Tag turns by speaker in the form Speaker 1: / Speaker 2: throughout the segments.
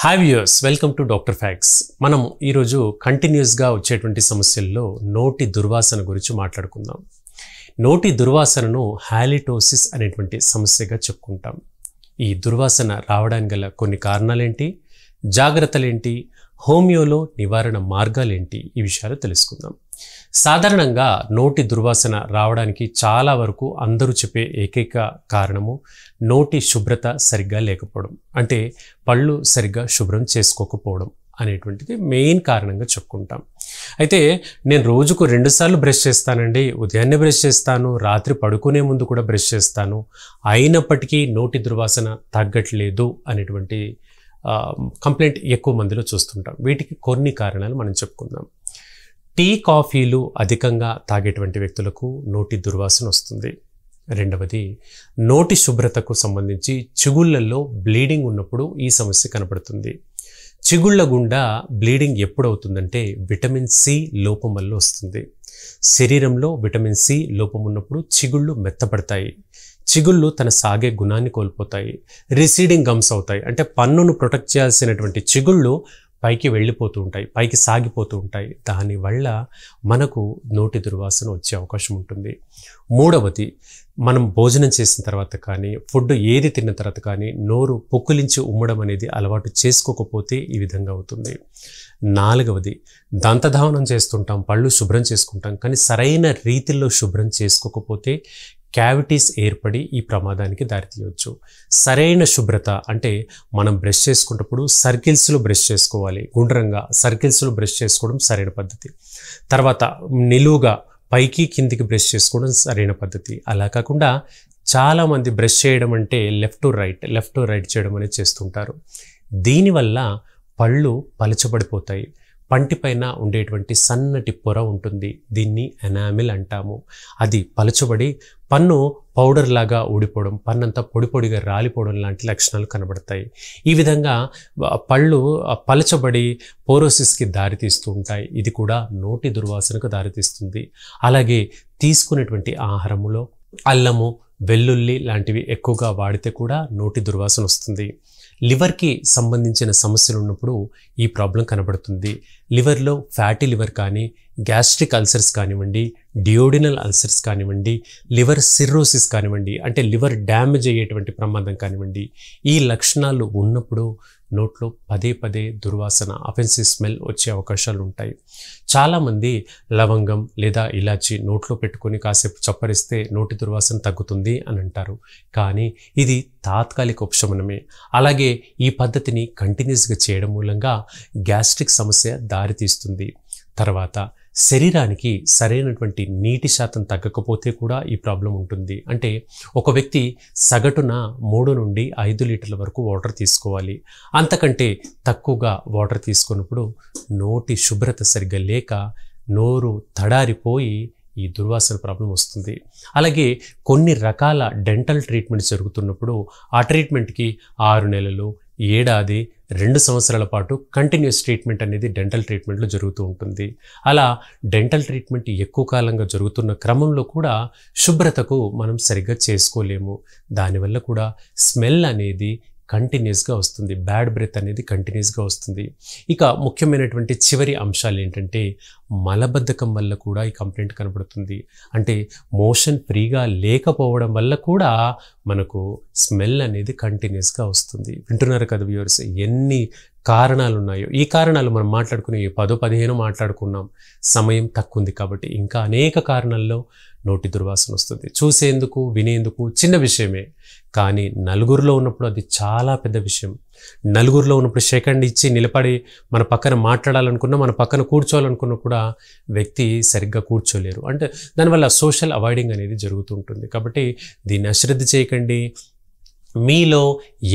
Speaker 1: Hi viewers, welcome to doctor facts. మనం ఈరోజు కంటిన్యూస్గా వచ్చేటువంటి సమస్యల్లో నోటి దుర్వాసన గురించి మాట్లాడుకుందాం. నోటి దుర్వాసనను హాలిటోసిస్ అనేటువంటి సమస్యగా చెప్పుకుంటాం. ఈ దుర్వాసన రావడానికి గల కొన్ని కారణాలేంటి, జాగ్రత్తలేంటి, హోమియోలో నివారణ మార్గాలేంటి, ఈ విషయాలు తెలుసుకుందాం. సాధారణంగా నోటి దుర్వాసన రావడానికి చాలా వరకు అందరూ చెప్పే ఏకైక కారణము నోటి శుభ్రత సరిగ్గా లేకపోవడం, అంటే పళ్ళు సరిగ్గా శుభ్రం చేసుకోకపోవడం అనేటువంటిది మెయిన్ కారణంగా చెప్పుకుంటాం. అయితే నేను రోజుకు 2 సార్లు బ్రష్ చేస్తానండి, ఉదయాన్నే బ్రష్ చేస్తాను, రాత్రి పడుకునే ముందు కూడా బ్రష్ చేస్తాను, అయినప్పటికీ నోటి దుర్వాసన తగ్గట్లేదు అనేటువంటి కంప్లైంట్ ఎక్కువ మందిలో చూస్తుంటాం. వీటికి కొన్ని కారణాలు మనం చెప్పుకుందాం. టీ, కాఫీలు అధికంగా తాగేటువంటి వ్యక్తులకు నోటి దుర్వాసన వస్తుంది. రెండవది, నోటి శుభ్రతకు సంబంధించి చిగుళ్ళల్లో బ్లీడింగ్ ఉన్నప్పుడు ఈ సమస్య కనబడుతుంది. చిగుళ్ళ గుండా బ్లీడింగ్ ఎప్పుడు అవుతుందంటే విటమిన్ సి లోపం వల్ల వస్తుంది. శరీరంలో విటమిన్ సి లోపం ఉన్నప్పుడు చిగుళ్ళు మెత్తపడతాయి, చిగుళ్ళు తన సాగే గుణాన్ని కోల్పోతాయి, రిసీడింగ్ గమ్స్ అవుతాయి. అంటే పన్నును ప్రొటెక్ట్ చేయాల్సినటువంటి చిగుళ్ళు పైకి వెళ్ళిపోతూ ఉంటాయి, పైకి సాగిపోతూ ఉంటాయి. దానివల్ల మనకు నోటి దుర్వాసన వచ్చే అవకాశం ఉంటుంది. మూడవది, మనం భోజనం చేసిన తర్వాత కానీ, ఫుడ్ ఏది తిన్న తర్వాత కానీ నోరు పుక్కిలించి ఉమ్మడం అనేది అలవాటు చేసుకోకపోతే ఈ విధంగా అవుతుంది. నాలుగవది, దంతధావనం చేస్తుంటాం, పళ్ళు శుభ్రం చేసుకుంటాం, కానీ సరైన రీతిలో శుభ్రం చేసుకోకపోతే క్యావిటీస్ ఏర్పడి ఈ ప్రమాదానికి దారితీయవచ్చు. సరైన శుభ్రత అంటే మనం బ్రష్ చేసుకున్నప్పుడు సర్కిల్స్లో బ్రష్ చేసుకోవాలి, గుండ్రంగా సర్కిల్స్లో బ్రష్ చేసుకోవడం సరైన పద్ధతి. తర్వాత నిలువుగా పైకి కిందికి బ్రష్ చేసుకోవడం సరైన పద్ధతి. అలా కాకుండా చాలామంది బ్రష్ చేయడం అంటే లెఫ్ట్ టు రైట్ చేయడం అనేది చేస్తుంటారు. దీనివల్ల పళ్ళు పలచబడిపోతాయి, పంటిపైన ఉండేటువంటి సన్నటి పొర ఉంటుంది, దీన్ని ఎనామిల్ అంటాము. అది పలచబడి పన్ను పౌడర్ లాగా ఊడిపోవడం, పన్నంతా పొడి పొడిగా రాలిపోవడం లాంటి లక్షణాలు కనబడతాయి. ఈ విధంగా పళ్ళు పలచబడి పోరోసిస్కి దారితీస్తూ ఉంటాయి. ఇది కూడా నోటి దుర్వాసనకు దారితీస్తుంది. అలాగే తీసుకునేటువంటి ఆహారములో అల్లము, వెల్లుల్లి లాంటివి ఎక్కువగా వాడితే కూడా నోటి దుర్వాసన వస్తుంది. లివర్కి సంబంధించిన సమస్యలు ఉన్నప్పుడు ఈ ప్రాబ్లం కనబడుతుంది. లివర్లో ఫ్యాటీ లివర్ కానీ, గ్యాస్ట్రిక్ అల్సర్స్ కానివ్వండి, డియోడినల్ అల్సర్స్ కానివ్వండి, లివర్ సిర్రోసిస్ కానివ్వండి, అంటే లివర్ డ్యామేజ్ అయ్యేటువంటి ప్రమాదం కానివ్వండి, ఈ లక్షణాలు ఉన్నప్పుడు నోట్లో పదే పదే దుర్వాసన, అఫెన్సివ్ స్మెల్ వచ్చే అవకాశాలు ఉంటాయి. చాలామంది లవంగం లేదా ఇలాచి నోట్లో పెట్టుకొని కాసేపు చప్పరిస్తే నోటి దుర్వాసన తగ్గుతుంది అని అంటారు, కానీ ఇది తాత్కాలిక ఉపశమనమే. అలాగే ఈ పద్ధతిని కంటిన్యూస్గా చేయడం మూలంగా గ్యాస్ట్రిక్ సమస్య దారితీస్తుంది. తర్వాత శరీరానికి సరైనటువంటి నీటి శాతం తగ్గకపోతే కూడా ఈ ప్రాబ్లం ఉంటుంది. అంటే ఒక వ్యక్తి సగటున 3 నుండి 5 లీటర్ల వరకు వాటర్ తీసుకోవాలి. అంతకంటే తక్కువగా వాటర్ తీసుకున్నప్పుడు నోటి శుభ్రత సరిగ్గా లేక నోరు తడారిపోయి ఈ దుర్వాసన ప్రాబ్లం వస్తుంది. అలాగే కొన్ని రకాల డెంటల్ ట్రీట్మెంట్ జరుగుతున్నప్పుడు ఆ ట్రీట్మెంట్కి 6 నెలలు, ఏడాది, 2 సంవత్సరాల పాటు కంటిన్యూస్ ట్రీట్మెంట్ అనేది డెంటల్ ట్రీట్మెంట్లో జరుగుతూ ఉంటుంది. అలా డెంటల్ ట్రీట్మెంట్ ఎక్కువ కాలంగా జరుగుతున్న క్రమంలో కూడా శుభ్రతకు మనం సరిగ్గా చేసుకోలేము. దానివల్ల కూడా స్మెల్ అనేది కంటిన్యూస్గా వస్తుంది, బ్యాడ్ బ్రెత్ అనేది కంటిన్యూస్గా వస్తుంది. ఇక ముఖ్యమైనటువంటి చివరి అంశాలు ఏంటంటే మలబద్ధకం వల్ల కూడా ఈ కంప్లైంట్ కనబడుతుంది. అంటే మోషన్ ఫ్రీగా లేకపోవడం వల్ల కూడా మనకు స్మెల్ అనేది కంటిన్యూస్గా వస్తుంది. వింటున్నారు కదా వ్యూవర్స్, ఎన్ని కారణాలు ఉన్నాయో. ఈ కారణాలు మనం మాట్లాడుకునే 10-15 మాట్లాడుకున్నాం, సమయం తక్కువ ఉంది కాబట్టి. ఇంకా అనేక కారణాల్లో నోటి దుర్వాసన వస్తుంది. చూసేందుకు, వినేందుకు చిన్న విషయమే, కానీ నలుగురిలో ఉన్నప్పుడు అది చాలా పెద్ద విషయం. నలుగురిలో ఉన్నప్పుడు సెకండ్ ఇచ్చి నిలబడి మన పక్కన మాట్లాడాలనుకున్నా, మన పక్కన కూర్చోవాలనుకున్నా కూడా వ్యక్తి సరిగ్గా కూర్చోలేరు. అంటే దానివల్ల సోషల్ అవాయిడింగ్ అనేది జరుగుతూ ఉంటుంది. కాబట్టి దీన్ని అశ్రద్ధ చేయకండి. మీలో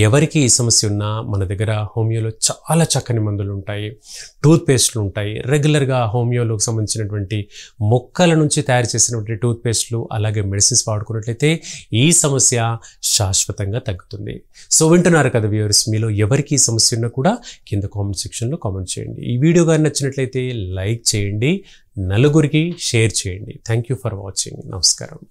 Speaker 1: ఎవరికి ఈ సమస్య ఉన్నా మన దగ్గర హోమియోలో చాలా చక్కని మందులు ఉంటాయి, టూత్పేస్ట్లు ఉంటాయి. రెగ్యులర్గా హోమియోలోకి సంబంధించినటువంటి మొక్కల నుంచి తయారు చేసినటువంటి టూత్పేస్ట్లు అలాగే మెడిసిన్స్ వాడుకున్నట్లయితే ఈ సమస్య శాశ్వతంగా తగ్గుతుంది. సో వింటున్నారు కదా వ్యూవర్స్, మీలో ఎవరికి ఈ సమస్య ఉన్నా కూడా కింద కామెంట్ సెక్షన్లో కామెంట్ చేయండి. ఈ వీడియో కానీ నచ్చినట్లయితే లైక్ చేయండి, నలుగురికి షేర్ చేయండి. Thank you for watching. నమస్కారం.